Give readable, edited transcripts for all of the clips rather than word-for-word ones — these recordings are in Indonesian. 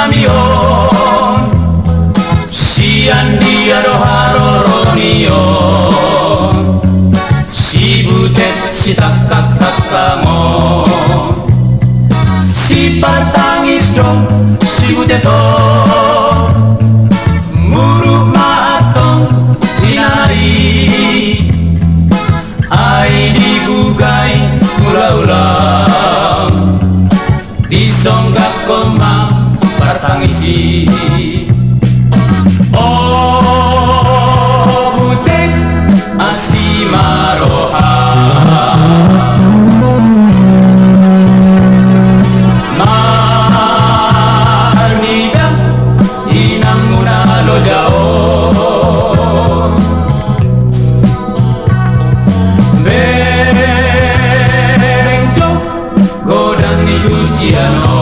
namion sian diaro haroronion sibutet sitakakakamo si partangis dong sibuteto muru maatong hinari ai digugay ulah-ulah disonggak koma partangisi oh butek asimaroha marnida inang munalo jao berengjo godang ni Juciano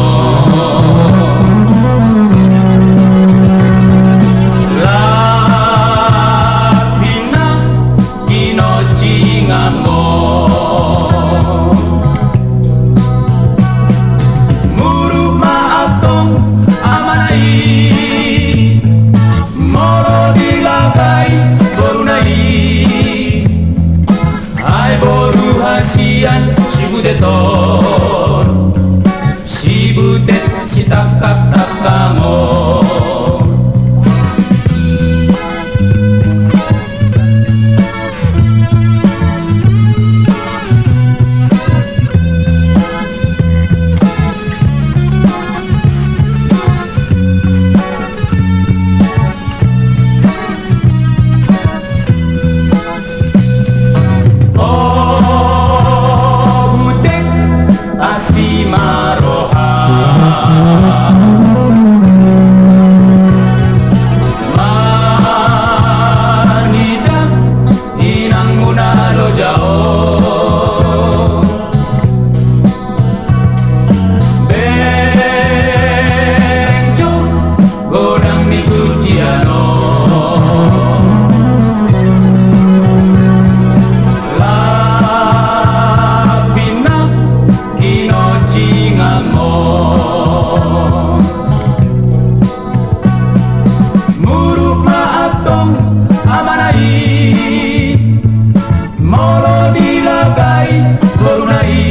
sibuteton sibutet sitakak-takamo molo dilagay borunai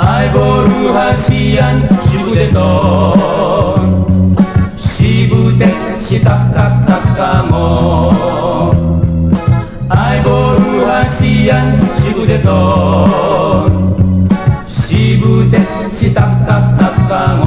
ay boru hasian sibuteton sibutet sitakak-takamo ay boru hasian sibuteton sibutet sitakak-takamo